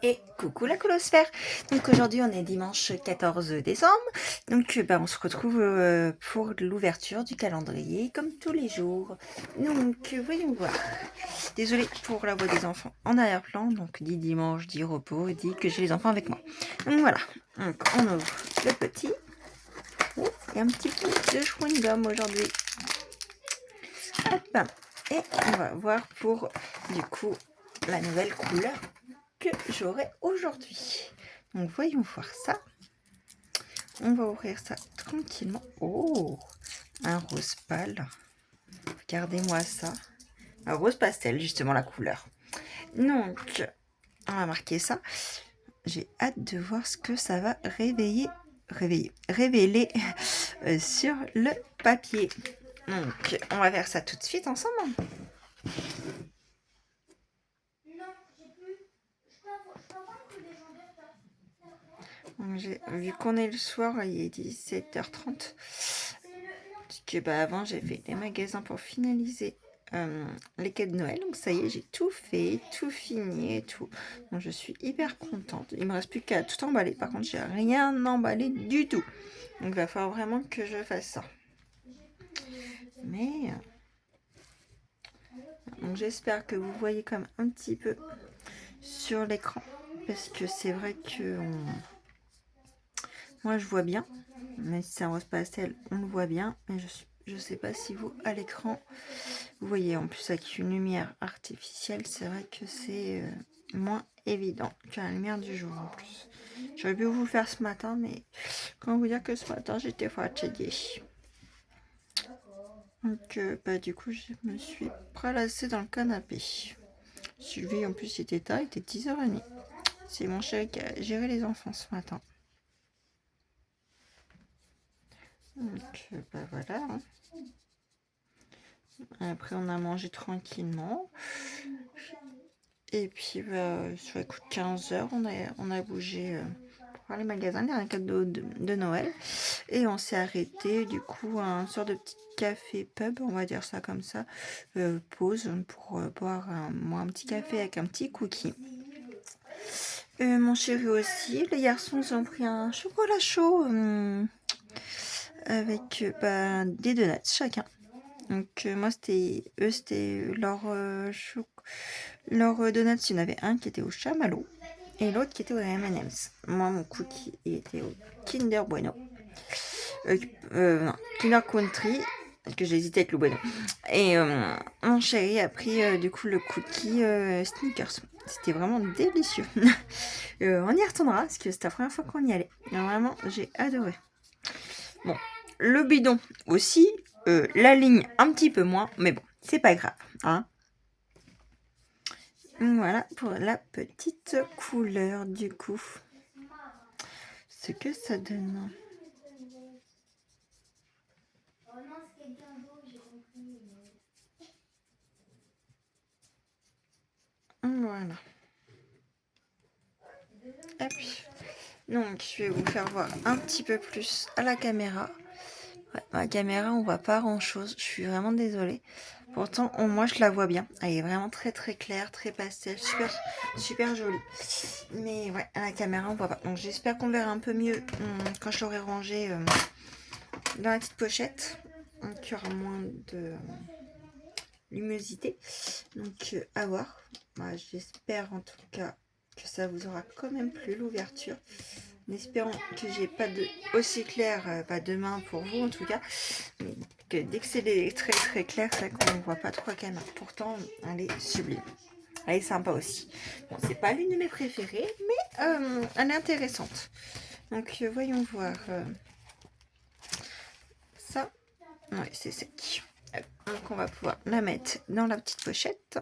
Et coucou la coulosphère. Donc aujourd'hui on est dimanche 14 décembre. Donc on se retrouve pour l'ouverture du calendrier comme tous les jours. Donc voyons voir. Désolée pour la voix des enfants en arrière-plan. Donc dit dimanche, dit repos, dit que j'ai les enfants avec moi. Donc voilà. Donc on ouvre le petit. Oh, il y a un petit peu de chewing-gum aujourd'hui. Hop. Et on va voir pour du coup la nouvelle couleur que j'aurai aujourd'hui. Donc voyons voir ça. On va ouvrir ça tranquillement. Oh, un rose pâle. Regardez-moi ça. Un rose pastel, justement la couleur. Donc, on va marquer ça. J'ai hâte de voir ce que ça va révéler sur le papier. Donc, on va faire ça tout de suite ensemble. Vu qu'on est le soir, il est 17h30. Parce que avant, j'ai fait les magasins pour finaliser les cadeaux de Noël. Donc ça y est, j'ai tout fait, tout fini et tout. Donc je suis hyper contente. Il me reste plus qu'à tout emballer. Par contre, j'ai rien emballé du tout. Donc il va falloir vraiment que je fasse ça. Mais donc j'espère que vous voyez comme un petit peu sur l'écran. Parce que c'est vrai que moi je vois bien. Mais si c'est un rose pastel, on le voit bien. Mais je sais pas si vous, à l'écran, vous voyez. En plus, avec une lumière artificielle, c'est vrai que c'est moins évident que la lumière du jour en plus. J'aurais pu vous le faire ce matin, mais comment vous dire que ce matin, j'étais fatiguée. Donc, du coup, je me suis prélassée dans le canapé. Sylvie, en plus, il était tard, il était 10h30. C'est mon chéri qui a géré les enfants ce matin. Donc, voilà. Hein. Après, on a mangé tranquillement. Et puis, sur les coups de 15h, on a bougé pour voir les magasins, les cadeaux de Noël. Et on s'est arrêté, du coup, à un sort de petit café pub, on va dire ça comme ça. Pause pour boire un petit café avec un petit cookie. Mon chéri aussi. Les garçons, ils ont pris un chocolat chaud avec des donuts chacun. Donc moi c'était leur donuts, il y en avait un qui était au chamallow et l'autre qui était au M&M's. Moi mon cookie il était au Kinder Bueno. Non, Kinder Country, parce que j'ai hésité avec le Bueno. Et mon chéri a pris du coup le cookie Snickers. C'était vraiment délicieux. On y retournera parce que c'était la première fois qu'on y allait. Et vraiment, j'ai adoré. Bon, le bidon aussi, la ligne un petit peu moins, mais bon, c'est pas grave. Hein. Voilà pour la petite couleur du coup. Ce que ça donne. Voilà. Hop. Donc, je vais vous faire voir un petit peu plus à la caméra. Ouais, ma caméra, on voit pas grand chose. Je suis vraiment désolée. Pourtant, moi, je la vois bien. Elle est vraiment très très claire, très pastel, super super jolie. Mais ouais, à la caméra, on voit pas. Donc, j'espère qu'on verra un peu mieux quand je l'aurai rangé dans la petite pochette. Donc, il y aura moins de luminosité. Donc, à voir. Moi, j'espère en tout cas que ça vous aura quand même plu l'ouverture. En espérant que j'ai pas de aussi clair demain pour vous en tout cas, mais que dès que c'est très très clair, c'est qu'on ne voit pas trop la caméra. Pourtant, elle est sublime. Elle est sympa aussi. Bon, c'est pas l'une de mes préférées, mais elle est intéressante. Donc voyons voir ça. Oui, c'est sec. Donc on va pouvoir la mettre dans la petite pochette.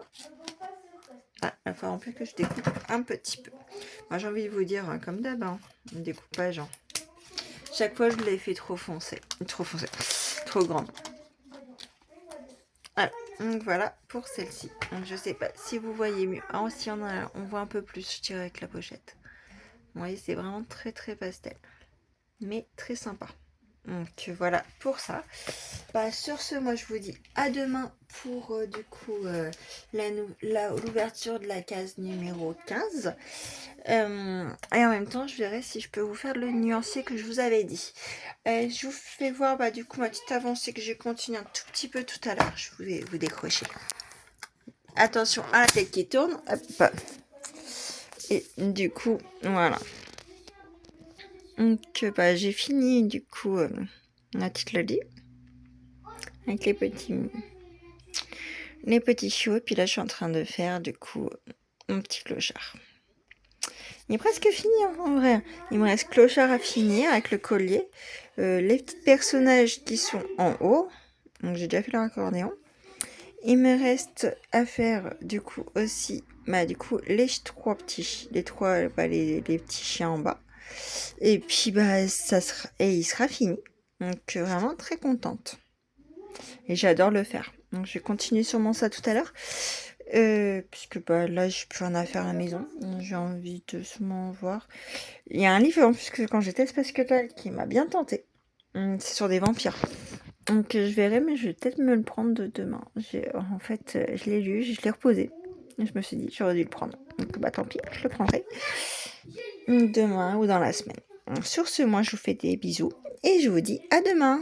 Ah, il va falloir plus que je découpe un petit peu. Moi j'ai envie de vous dire, comme d'hab, le découpage. Chaque fois je l'ai fait trop foncé, trop grande. Voilà. Donc voilà pour celle-ci. Donc je sais pas si vous voyez mieux. Ah, aussi on voit un peu plus, je dirais, avec la pochette. Vous voyez, c'est vraiment très très pastel. Mais très sympa. Donc voilà pour ça. Sur ce, moi je vous dis à demain pour du coup l'ouverture de la case numéro 15. Et en même temps, je verrai si je peux vous faire le nuancier que je vous avais dit. Je vous fais voir du coup ma petite avancée que j'ai continué un tout petit peu tout à l'heure. Je vais vous décrocher. Attention à la tête qui tourne. Hop. Et du coup, voilà. Donc j'ai fini du coup ma petite loli avec les petits chiots. Et puis là, je suis en train de faire du coup mon petit clochard. Il est presque fini en vrai. Il me reste clochard à finir avec le collier. Les petits personnages qui sont en haut. Donc j'ai déjà fait leur accordéon. Il me reste à faire du coup aussi les trois petits, les petits chiens en bas. Et puis il sera fini. Donc vraiment très contente. Et j'adore le faire. Donc je vais continuer sûrement ça tout à l'heure. Puisque là j'ai plus rien à faire à la maison. J'ai envie de sûrement voir. Il y a un livre en plus que quand j'étais Space Cutter qui m'a bien tenté. C'est sur des vampires. Donc je verrai, mais je vais peut-être me le prendre demain. En fait, je l'ai lu, je l'ai reposé. Et je me suis dit, j'aurais dû le prendre. Donc tant pis, je le prendrai demain ou dans la semaine. Sur ce, moi je vous fais des bisous et je vous dis à demain.